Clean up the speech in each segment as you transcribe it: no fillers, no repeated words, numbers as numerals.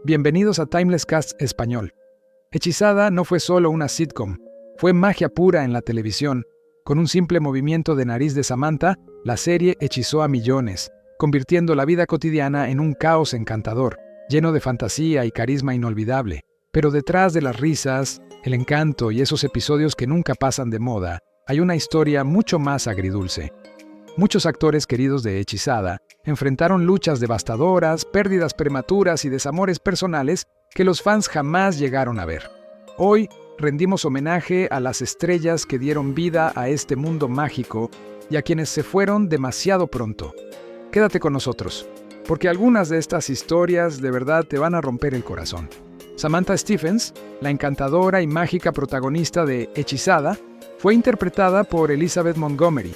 Bienvenidos a Timeless Cast Español. Hechizada no fue solo una sitcom, fue magia pura en la televisión. Con un simple movimiento de nariz de Samantha, la serie hechizó a millones, convirtiendo la vida cotidiana en un caos encantador, lleno de fantasía y carisma inolvidable. Pero detrás de las risas, el encanto y esos episodios que nunca pasan de moda, hay una historia mucho más agridulce. Muchos actores queridos de Hechizada enfrentaron luchas devastadoras, pérdidas prematuras y desamores personales que los fans jamás llegaron a ver. Hoy rendimos homenaje a las estrellas que dieron vida a este mundo mágico y a quienes se fueron demasiado pronto. Quédate con nosotros, porque algunas de estas historias de verdad te van a romper el corazón. Samantha Stephens, la encantadora y mágica protagonista de Hechizada, fue interpretada por Elizabeth Montgomery.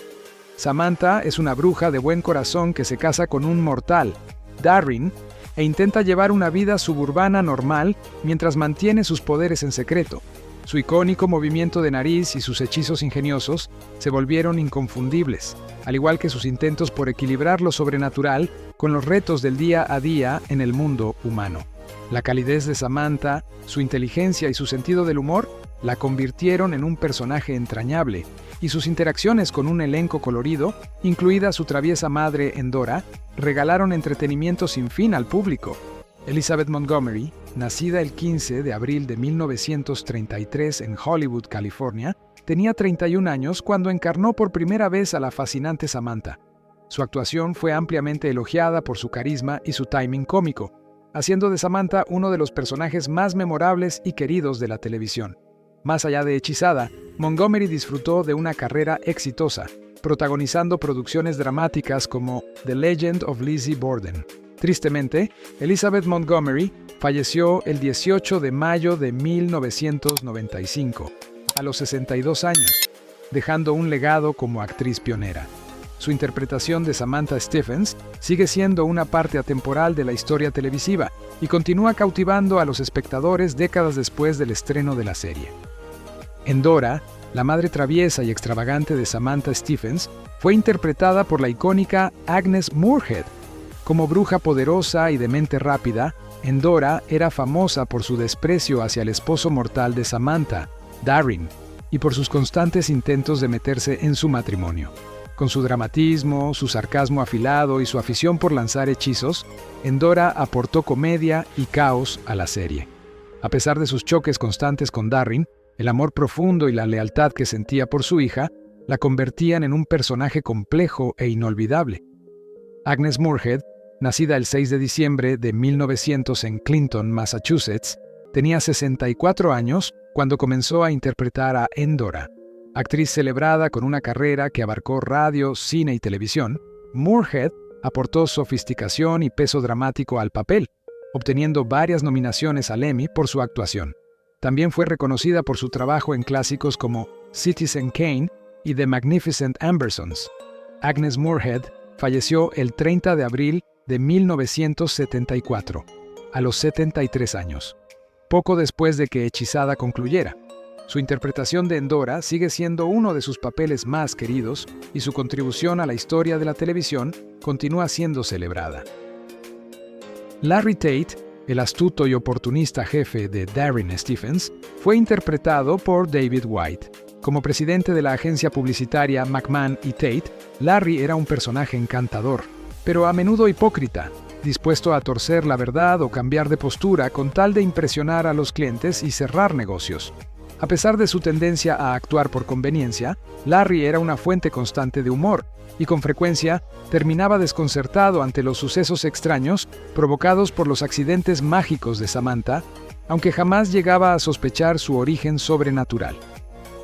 Samantha es una bruja de buen corazón que se casa con un mortal, Darren, e intenta llevar una vida suburbana normal mientras mantiene sus poderes en secreto. Su icónico movimiento de nariz y sus hechizos ingeniosos se volvieron inconfundibles, al igual que sus intentos por equilibrar lo sobrenatural con los retos del día a día en el mundo humano. La calidez de Samantha, su inteligencia y su sentido del humor la convirtieron en un personaje entrañable, y sus interacciones con un elenco colorido, incluida su traviesa madre Endora, regalaron entretenimiento sin fin al público. Elizabeth Montgomery, nacida el 15 de abril de 1933 en Hollywood, California, tenía 31 años cuando encarnó por primera vez a la fascinante Samantha. Su actuación fue ampliamente elogiada por su carisma y su timing cómico, haciendo de Samantha uno de los personajes más memorables y queridos de la televisión. Más allá de Hechizada, Montgomery disfrutó de una carrera exitosa, protagonizando producciones dramáticas como The Legend of Lizzie Borden. Tristemente, Elizabeth Montgomery falleció el 18 de mayo de 1995, a los 62 años, dejando un legado como actriz pionera. Su interpretación de Samantha Stephens sigue siendo una parte atemporal de la historia televisiva y continúa cautivando a los espectadores décadas después del estreno de la serie. Endora, la madre traviesa y extravagante de Samantha Stephens, fue interpretada por la icónica Agnes Moorehead. Como bruja poderosa y de mente rápida, Endora era famosa por su desprecio hacia el esposo mortal de Samantha, Darren, y por sus constantes intentos de meterse en su matrimonio. Con su dramatismo, su sarcasmo afilado y su afición por lanzar hechizos, Endora aportó comedia y caos a la serie. A pesar de sus choques constantes con Darren, el amor profundo y la lealtad que sentía por su hija la convertían en un personaje complejo e inolvidable. Agnes Moorehead, nacida el 6 de diciembre de 1900 en Clinton, Massachusetts, tenía 64 años cuando comenzó a interpretar a Endora. Actriz celebrada con una carrera que abarcó radio, cine y televisión, Moorehead aportó sofisticación y peso dramático al papel, obteniendo varias nominaciones al Emmy por su actuación. También fue reconocida por su trabajo en clásicos como Citizen Kane y The Magnificent Ambersons. Agnes Moorehead falleció el 30 de abril de 1974, a los 73 años, poco después de que Hechizada concluyera. Su interpretación de Endora sigue siendo uno de sus papeles más queridos y su contribución a la historia de la televisión continúa siendo celebrada. Larry Tate, el astuto y oportunista jefe de Darren Stephens, fue interpretado por David White. Como presidente de la agencia publicitaria McMahon y Tate, Larry era un personaje encantador, pero a menudo hipócrita, dispuesto a torcer la verdad o cambiar de postura con tal de impresionar a los clientes y cerrar negocios. A pesar de su tendencia a actuar por conveniencia, Larry era una fuente constante de humor y con frecuencia terminaba desconcertado ante los sucesos extraños provocados por los accidentes mágicos de Samantha, aunque jamás llegaba a sospechar su origen sobrenatural.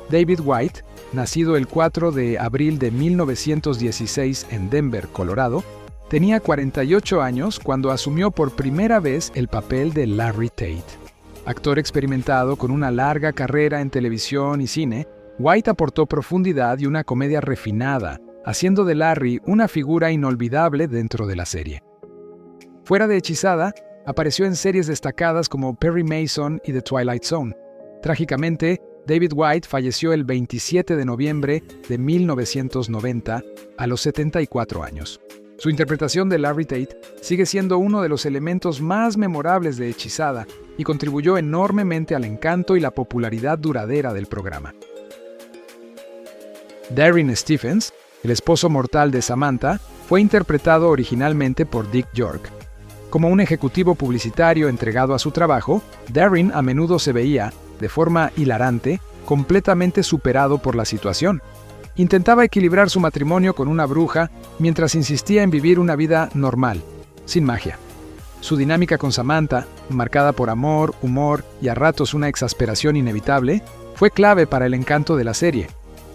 David White, nacido el 4 de abril de 1916 en Denver, Colorado, tenía 48 años cuando asumió por primera vez el papel de Larry Tate. Actor experimentado con una larga carrera en televisión y cine, White aportó profundidad y una comedia refinada, haciendo de Larry una figura inolvidable dentro de la serie. Fuera de Hechizada, apareció en series destacadas como Perry Mason y The Twilight Zone. Trágicamente, David White falleció el 27 de noviembre de 1990 a los 74 años. Su interpretación de Larry Tate sigue siendo uno de los elementos más memorables de Hechizada y contribuyó enormemente al encanto y la popularidad duradera del programa. Darrin Stephens, el esposo mortal de Samantha, fue interpretado originalmente por Dick York. Como un ejecutivo publicitario entregado a su trabajo, Darrin a menudo se veía, de forma hilarante, completamente superado por la situación. Intentaba equilibrar su matrimonio con una bruja mientras insistía en vivir una vida normal, sin magia. Su dinámica con Samantha, marcada por amor, humor y a ratos una exasperación inevitable, fue clave para el encanto de la serie,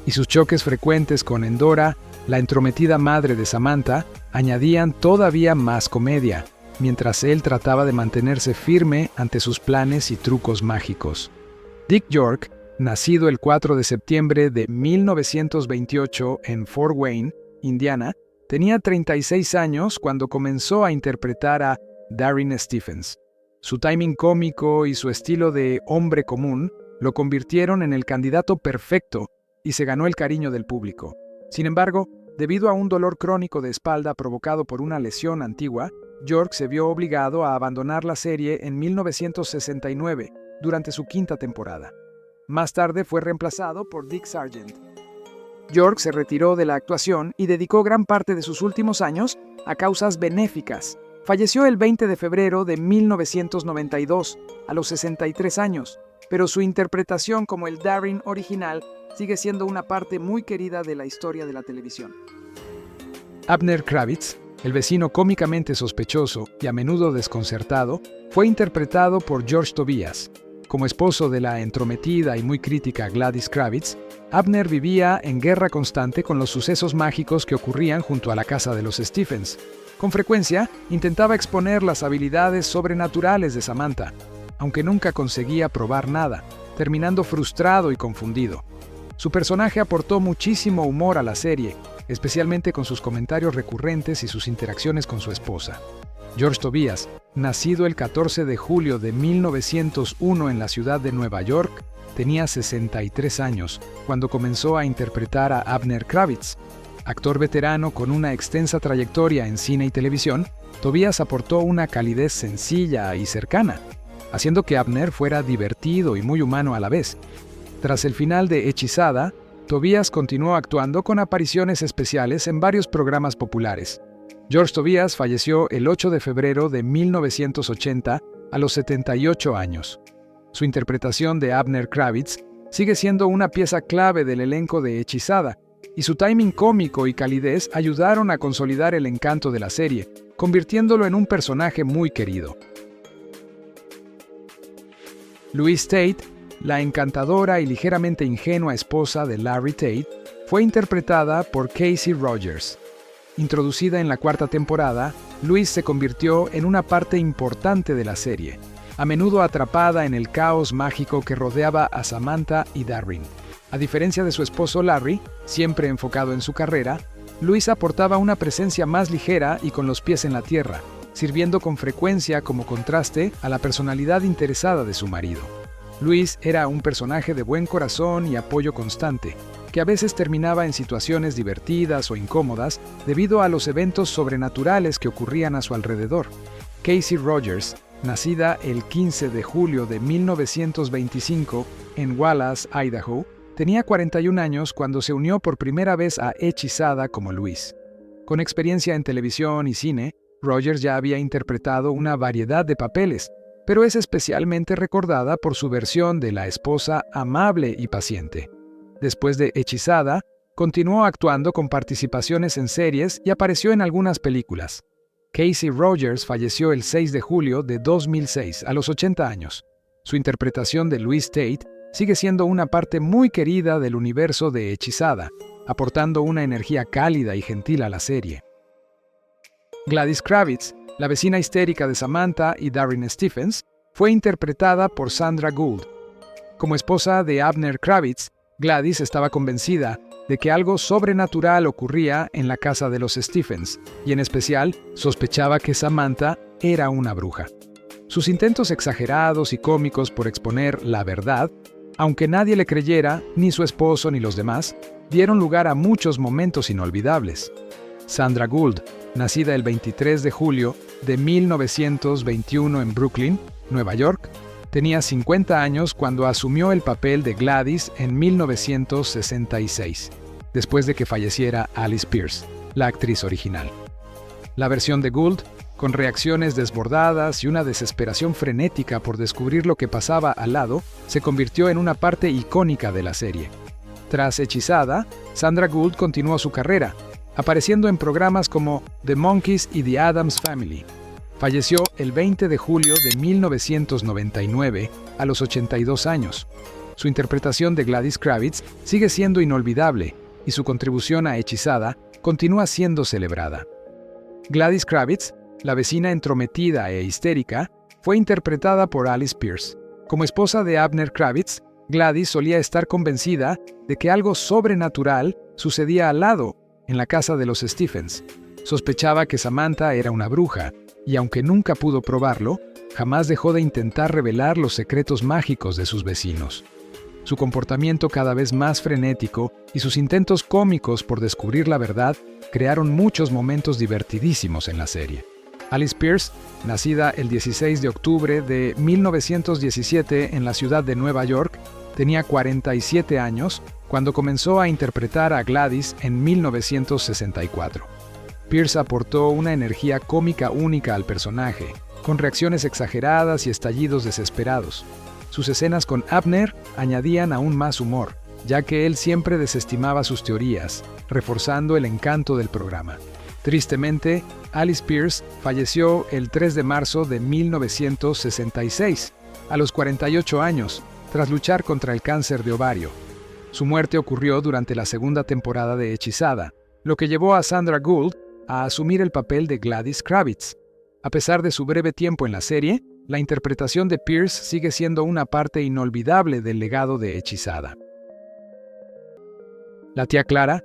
y sus choques frecuentes con Endora, la entrometida madre de Samantha, añadían todavía más comedia, mientras él trataba de mantenerse firme ante sus planes y trucos mágicos. Dick York, nacido el 4 de septiembre de 1928 en Fort Wayne, Indiana, tenía 36 años cuando comenzó a interpretar a Darrin Stephens. Su timing cómico y su estilo de hombre común lo convirtieron en el candidato perfecto y se ganó el cariño del público. Sin embargo, debido a un dolor crónico de espalda provocado por una lesión antigua, York se vio obligado a abandonar la serie en 1969 durante su quinta temporada. Más tarde fue reemplazado por Dick Sargent. York se retiró de la actuación y dedicó gran parte de sus últimos años a causas benéficas. Falleció el 20 de febrero de 1992, a los 63 años, pero su interpretación como el Darrin original sigue siendo una parte muy querida de la historia de la televisión. Abner Kravitz, el vecino cómicamente sospechoso y a menudo desconcertado, fue interpretado por George Tobias. Como esposo de la entrometida y muy crítica Gladys Kravitz, Abner vivía en guerra constante con los sucesos mágicos que ocurrían junto a la casa de los Stephens. Con frecuencia, intentaba exponer las habilidades sobrenaturales de Samantha, aunque nunca conseguía probar nada, terminando frustrado y confundido. Su personaje aportó muchísimo humor a la serie, especialmente con sus comentarios recurrentes y sus interacciones con su esposa. George Tobias, nacido el 14 de julio de 1901 en la ciudad de Nueva York, tenía 63 años cuando comenzó a interpretar a Abner Kravitz. Actor veterano con una extensa trayectoria en cine y televisión, Tobias aportó una calidez sencilla y cercana, haciendo que Abner fuera divertido y muy humano a la vez. Tras el final de Hechizada, Tobias continuó actuando con apariciones especiales en varios programas populares. George Tobias falleció el 8 de febrero de 1980 a los 78 años. Su interpretación de Abner Kravitz sigue siendo una pieza clave del elenco de Hechizada, y su timing cómico y calidez ayudaron a consolidar el encanto de la serie, convirtiéndolo en un personaje muy querido. Louise Tate, la encantadora y ligeramente ingenua esposa de Larry Tate, fue interpretada por Casey Rogers. Introducida en la cuarta temporada, Louise se convirtió en una parte importante de la serie, a menudo atrapada en el caos mágico que rodeaba a Samantha y Darrin. A diferencia de su esposo Larry, siempre enfocado en su carrera, Louise aportaba una presencia más ligera y con los pies en la tierra, sirviendo con frecuencia como contraste a la personalidad interesada de su marido. Louise era un personaje de buen corazón y apoyo constante, que a veces terminaba en situaciones divertidas o incómodas debido a los eventos sobrenaturales que ocurrían a su alrededor. Casey Rogers, nacida el 15 de julio de 1925 en Wallace, Idaho, tenía 41 años cuando se unió por primera vez a Hechizada como Louise. Con experiencia en televisión y cine, Rogers ya había interpretado una variedad de papeles, pero es especialmente recordada por su versión de la esposa amable y paciente. Después de Hechizada, continuó actuando con participaciones en series y apareció en algunas películas. Casey Rogers falleció el 6 de julio de 2006, a los 80 años. Su interpretación de Louise Tate sigue siendo una parte muy querida del universo de Hechizada, aportando una energía cálida y gentil a la serie. Gladys Kravitz, la vecina histérica de Samantha y Darrin Stephens, fue interpretada por Sandra Gould. Como esposa de Abner Kravitz, Gladys estaba convencida de que algo sobrenatural ocurría en la casa de los Stephens, y en especial sospechaba que Samantha era una bruja. Sus intentos exagerados y cómicos por exponer la verdad, aunque nadie le creyera, ni su esposo ni los demás, dieron lugar a muchos momentos inolvidables. Sandra Gould, nacida el 23 de julio de 1921 en Brooklyn, Nueva York, tenía 50 años cuando asumió el papel de Gladys en 1966, después de que falleciera Alice Pierce, la actriz original. La versión de Gould, con reacciones desbordadas y una desesperación frenética por descubrir lo que pasaba al lado, se convirtió en una parte icónica de la serie. Tras Hechizada, Sandra Gould continuó su carrera, apareciendo en programas como The Monkees y The Addams Family. Falleció el 20 de julio de 1999, a los 82 años. Su interpretación de Gladys Kravitz sigue siendo inolvidable y su contribución a Hechizada continúa siendo celebrada. Gladys Kravitz, la vecina entrometida e histérica, fue interpretada por Alice Pierce. Como esposa de Abner Kravitz, Gladys solía estar convencida de que algo sobrenatural sucedía al lado, en la casa de los Stephens. Sospechaba que Samantha era una bruja, y aunque nunca pudo probarlo, jamás dejó de intentar revelar los secretos mágicos de sus vecinos. Su comportamiento cada vez más frenético y sus intentos cómicos por descubrir la verdad crearon muchos momentos divertidísimos en la serie. Alice Pierce, nacida el 16 de octubre de 1917 en la ciudad de Nueva York, tenía 47 años cuando comenzó a interpretar a Gladys en 1964. Pierce aportó una energía cómica única al personaje, con reacciones exageradas y estallidos desesperados. Sus escenas con Abner añadían aún más humor, ya que él siempre desestimaba sus teorías, reforzando el encanto del programa. Tristemente, Alice Pierce falleció el 3 de marzo de 1966, a los 48 años, tras luchar contra el cáncer de ovario. Su muerte ocurrió durante la segunda temporada de Hechizada, lo que llevó a Sandra Gould a asumir el papel de Gladys Kravitz. A pesar de su breve tiempo en la serie, la interpretación de Pierce sigue siendo una parte inolvidable del legado de Hechizada. La tía Clara,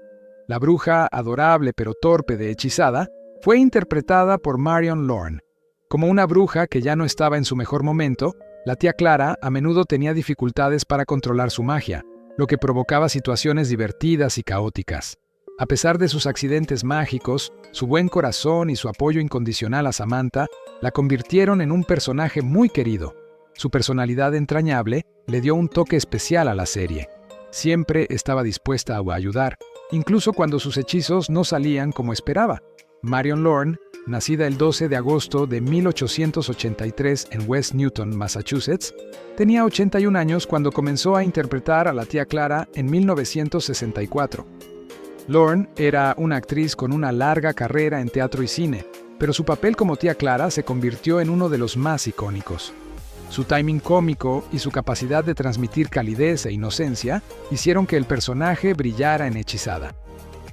la bruja adorable pero torpe de Hechizada, fue interpretada por Marion Lorne. Como una bruja que ya no estaba en su mejor momento, la tía Clara a menudo tenía dificultades para controlar su magia, lo que provocaba situaciones divertidas y caóticas. A pesar de sus accidentes mágicos, su buen corazón y su apoyo incondicional a Samantha la convirtieron en un personaje muy querido. Su personalidad entrañable le dio un toque especial a la serie. Siempre estaba dispuesta a ayudar, incluso cuando sus hechizos no salían como esperaba. Marion Lorne, nacida el 12 de agosto de 1883 en West Newton, Massachusetts, tenía 81 años cuando comenzó a interpretar a la tía Clara en 1964. Lorne era una actriz con una larga carrera en teatro y cine, pero su papel como tía Clara se convirtió en uno de los más icónicos. Su timing cómico y su capacidad de transmitir calidez e inocencia hicieron que el personaje brillara en Hechizada.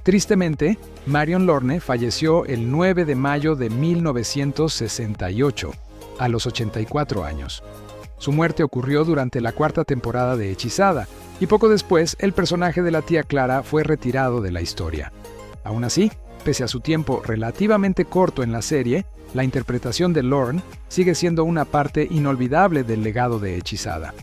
Tristemente, Marion Lorne falleció el 9 de mayo de 1968, a los 84 años. Su muerte ocurrió durante la cuarta temporada de Hechizada, y poco después el personaje de la tía Clara fue retirado de la historia. Aún así, pese a su tiempo relativamente corto en la serie, la interpretación de Lorne sigue siendo una parte inolvidable del legado de Hechizada.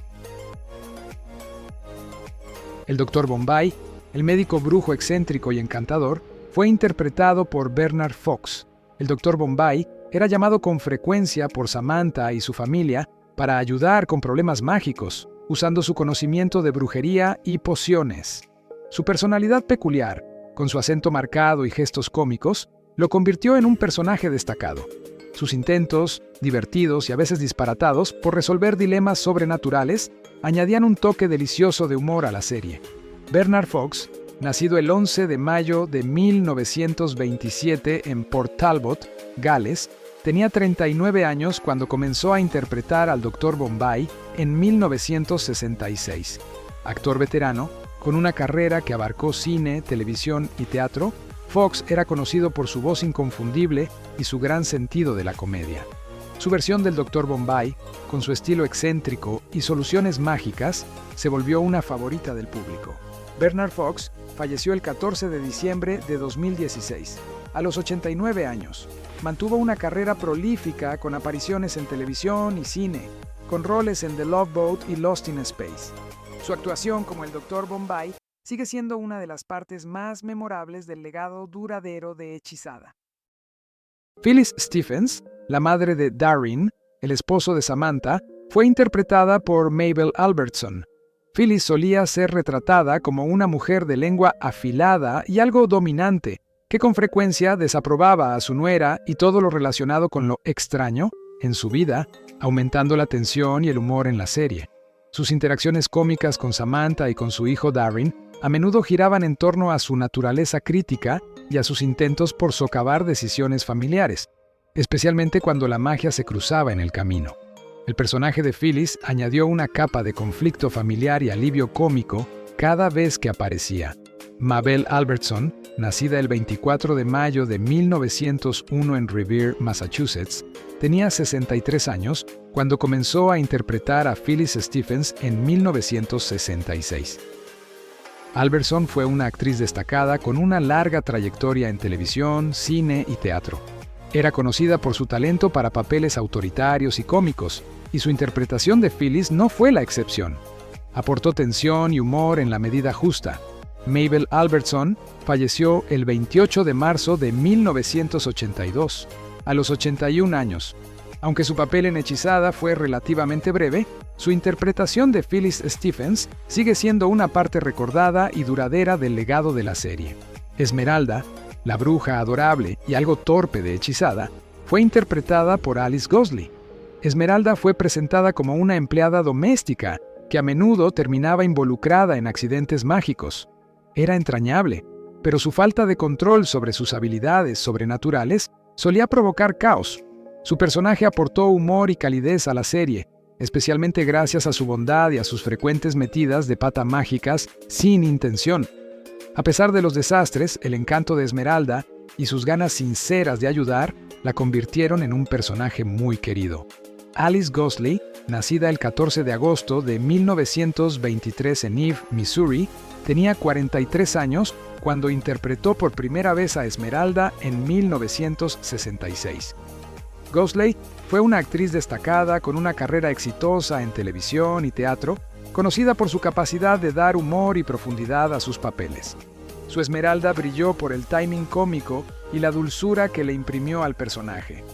El Dr. Bombay, el médico brujo excéntrico y encantador, fue interpretado por Bernard Fox. El Dr. Bombay era llamado con frecuencia por Samantha y su familia para ayudar con problemas mágicos, usando su conocimiento de brujería y pociones. Su personalidad peculiar, con su acento marcado y gestos cómicos, lo convirtió en un personaje destacado. Sus intentos, divertidos y a veces disparatados, por resolver dilemas sobrenaturales, añadían un toque delicioso de humor a la serie. Bernard Fox, nacido el 11 de mayo de 1927 en Port Talbot, Gales, tenía 39 años cuando comenzó a interpretar al Dr. Bombay en 1966. Actor veterano, con una carrera que abarcó cine, televisión y teatro, Fox era conocido por su voz inconfundible y su gran sentido de la comedia. Su versión del Dr. Bombay, con su estilo excéntrico y soluciones mágicas, se volvió una favorita del público. Bernard Fox falleció el 14 de diciembre de 2016, a los 89 años. Mantuvo una carrera prolífica con apariciones en televisión y cine, con roles en The Love Boat y Lost in Space. Su actuación como el Dr. Bombay sigue siendo una de las partes más memorables del legado duradero de Hechizada. Phyllis Stephens, la madre de Darren, el esposo de Samantha, fue interpretada por Mabel Albertson. Phyllis solía ser retratada como una mujer de lengua afilada y algo dominante, que con frecuencia desaprobaba a su nuera y todo lo relacionado con lo extraño en su vida, aumentando la tensión y el humor en la serie. Sus interacciones cómicas con Samantha y con su hijo Darren a menudo giraban en torno a su naturaleza crítica y a sus intentos por socavar decisiones familiares, especialmente cuando la magia se cruzaba en el camino. El personaje de Phyllis añadió una capa de conflicto familiar y alivio cómico cada vez que aparecía. Mabel Albertson, nacida el 24 de mayo de 1901 en Revere, Massachusetts, tenía 63 años cuando comenzó a interpretar a Phyllis Stephens en 1966. Albertson fue una actriz destacada con una larga trayectoria en televisión, cine y teatro. Era conocida por su talento para papeles autoritarios y cómicos, y su interpretación de Phyllis no fue la excepción. Aportó tensión y humor en la medida justa. Mabel Albertson falleció el 28 de marzo de 1982, a los 81 años. Aunque su papel en Hechizada fue relativamente breve, su interpretación de Phyllis Stephens sigue siendo una parte recordada y duradera del legado de la serie. Esmeralda, la bruja adorable y algo torpe de Hechizada, fue interpretada por Alice Gosley. Esmeralda fue presentada como una empleada doméstica que a menudo terminaba involucrada en accidentes mágicos. Era entrañable, pero su falta de control sobre sus habilidades sobrenaturales solía provocar caos. Su personaje aportó humor y calidez a la serie, especialmente gracias a su bondad y a sus frecuentes metidas de pata mágicas sin intención. A pesar de los desastres, el encanto de Esmeralda y sus ganas sinceras de ayudar la convirtieron en un personaje muy querido. Alice Gosley, nacida el 14 de agosto de 1923 en Eve, Missouri, tenía 43 años cuando interpretó por primera vez a Esmeralda en 1966. Gosley fue una actriz destacada con una carrera exitosa en televisión y teatro, conocida por su capacidad de dar humor y profundidad a sus papeles. Su Esmeralda brilló por el timing cómico y la dulzura que le imprimió al personaje.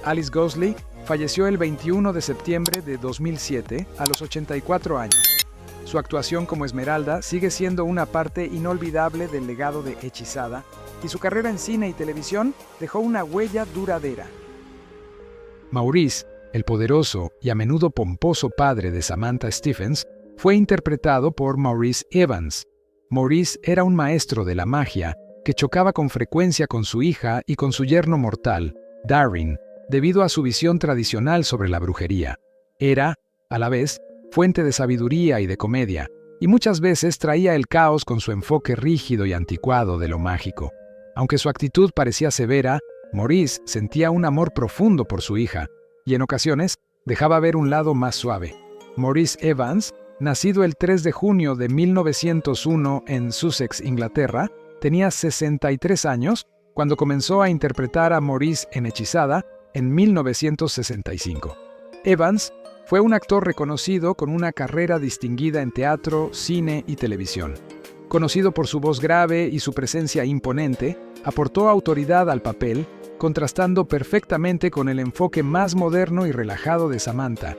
Alice Gosley falleció el 21 de septiembre de 2007 a los 84 años. Su actuación como Esmeralda sigue siendo una parte inolvidable del legado de Hechizada, y su carrera en cine y televisión dejó una huella duradera. Maurice, el poderoso y a menudo pomposo padre de Samantha Stephens, fue interpretado por Maurice Evans. Maurice era un maestro de la magia que chocaba con frecuencia con su hija y con su yerno mortal, Darren, debido a su visión tradicional sobre la brujería. Era, a la vez, fuente de sabiduría y de comedia, y muchas veces traía el caos con su enfoque rígido y anticuado de lo mágico. Aunque su actitud parecía severa, Maurice sentía un amor profundo por su hija, y en ocasiones dejaba ver un lado más suave. Maurice Evans, nacido el 3 de junio de 1901 en Sussex, Inglaterra, tenía 63 años cuando comenzó a interpretar a Maurice en Hechizada en 1965. Evans fue un actor reconocido con una carrera distinguida en teatro, cine y televisión. Conocido por su voz grave y su presencia imponente, aportó autoridad al papel, contrastando perfectamente con el enfoque más moderno y relajado de Samantha.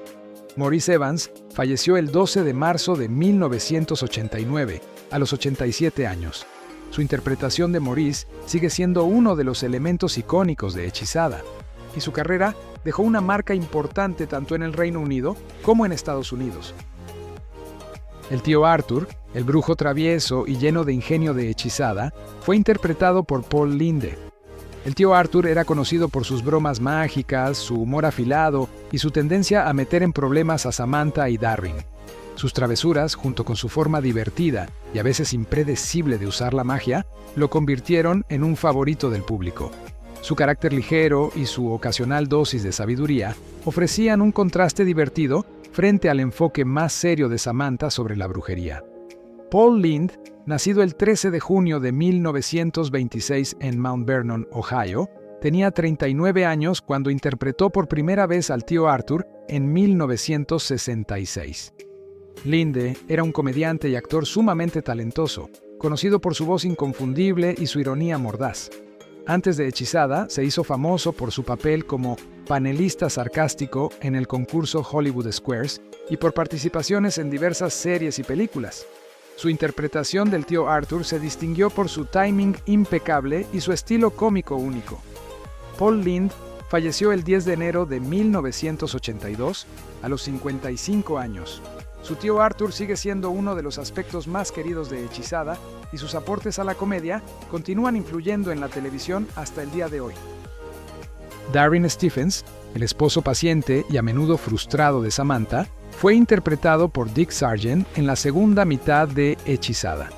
Maurice Evans falleció el 12 de marzo de 1989, a los 87 años. Su interpretación de Maurice sigue siendo uno de los elementos icónicos de Hechizada, y su carrera dejó una marca importante tanto en el Reino Unido como en Estados Unidos. El tío Arthur, el brujo travieso y lleno de ingenio de Hechizada, fue interpretado por Paul Linde. El tío Arthur era conocido por sus bromas mágicas, su humor afilado y su tendencia a meter en problemas a Samantha y Darren. Sus travesuras, junto con su forma divertida y a veces impredecible de usar la magia, lo convirtieron en un favorito del público. Su carácter ligero y su ocasional dosis de sabiduría ofrecían un contraste divertido frente al enfoque más serio de Samantha sobre la brujería. Paul Linde, nacido el 13 de junio de 1926 en Mount Vernon, Ohio, tenía 39 años cuando interpretó por primera vez al tío Arthur en 1966. Linde era un comediante y actor sumamente talentoso, conocido por su voz inconfundible y su ironía mordaz. Antes de Hechizada, se hizo famoso por su papel como panelista sarcástico en el concurso Hollywood Squares y por participaciones en diversas series y películas. Su interpretación del tío Arthur se distinguió por su timing impecable y su estilo cómico único. Paul Lynde falleció el 10 de enero de 1982 a los 55 años. Su tío Arthur sigue siendo uno de los aspectos más queridos de Hechizada y sus aportes a la comedia continúan influyendo en la televisión hasta el día de hoy. Darrin Stephens, el esposo paciente y a menudo frustrado de Samantha, fue interpretado por Dick Sargent en la segunda mitad de Hechizada.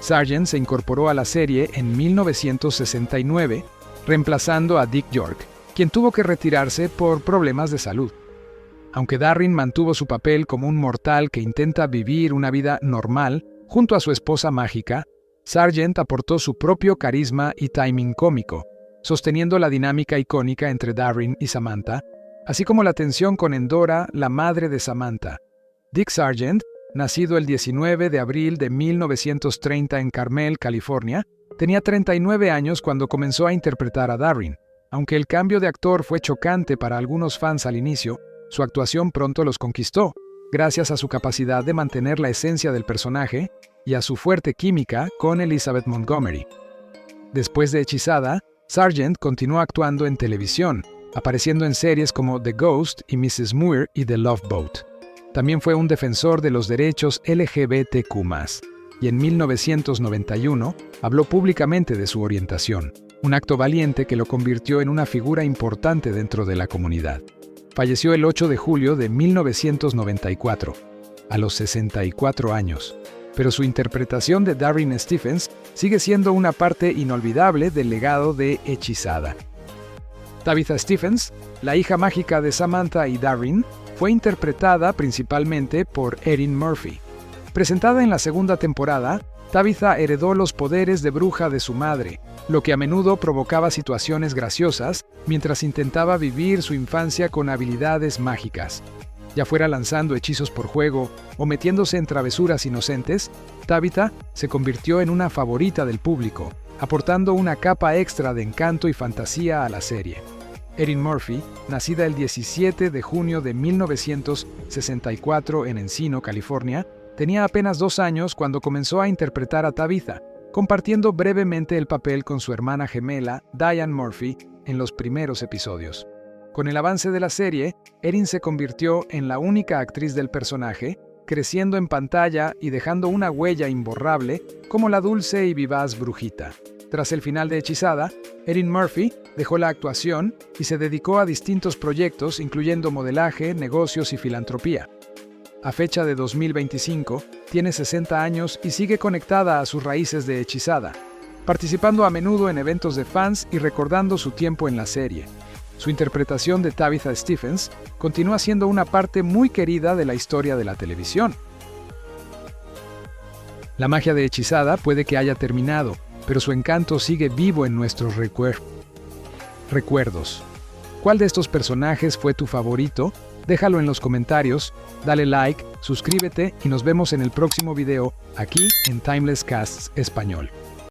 Sargent se incorporó a la serie en 1969, reemplazando a Dick York, quien tuvo que retirarse por problemas de salud. Aunque Darrin mantuvo su papel como un mortal que intenta vivir una vida normal junto a su esposa mágica, Sargent aportó su propio carisma y timing cómico, sosteniendo la dinámica icónica entre Darrin y Samantha, así como la tensión con Endora, la madre de Samantha. Dick Sargent, nacido el 19 de abril de 1930 en Carmel, California, tenía 39 años cuando comenzó a interpretar a Darrin. Aunque el cambio de actor fue chocante para algunos fans al inicio, su actuación pronto los conquistó, gracias a su capacidad de mantener la esencia del personaje y a su fuerte química con Elizabeth Montgomery. Después de Hechizada, Sargent continuó actuando en televisión, apareciendo en series como The Ghost y Mrs. Muir y The Love Boat. También fue un defensor de los derechos LGBTQ+, y en 1991 habló públicamente de su orientación, un acto valiente que lo convirtió en una figura importante dentro de la comunidad. Falleció el 8 de julio de 1994, a los 64 años, pero su interpretación de Darrin Stephens sigue siendo una parte inolvidable del legado de Hechizada. Tabitha Stephens, la hija mágica de Samantha y Darrin, fue interpretada principalmente por Erin Murphy. Presentada en la segunda temporada, Tabitha heredó los poderes de bruja de su madre, lo que a menudo provocaba situaciones graciosas mientras intentaba vivir su infancia con habilidades mágicas. Ya fuera lanzando hechizos por juego o metiéndose en travesuras inocentes, Tabitha se convirtió en una favorita del público, aportando una capa extra de encanto y fantasía a la serie. Erin Murphy, nacida el 17 de junio de 1964 en Encino, California, tenía apenas 2 años cuando comenzó a interpretar a Tabitha, compartiendo brevemente el papel con su hermana gemela, Diane Murphy, en los primeros episodios. Con el avance de la serie, Erin se convirtió en la única actriz del personaje, creciendo en pantalla y dejando una huella imborrable como la dulce y vivaz brujita. Tras el final de Hechizada, Erin Murphy dejó la actuación y se dedicó a distintos proyectos, incluyendo modelaje, negocios y filantropía. A fecha de 2025, tiene 60 años y sigue conectada a sus raíces de Hechizada, participando a menudo en eventos de fans y recordando su tiempo en la serie. Su interpretación de Tabitha Stephens continúa siendo una parte muy querida de la historia de la televisión. La magia de Hechizada puede que haya terminado, pero su encanto sigue vivo en nuestros recuerdos. ¿Cuál de estos personajes fue tu favorito? Déjalo en los comentarios, dale like, suscríbete y nos vemos en el próximo video aquí en Timeless Casts Español.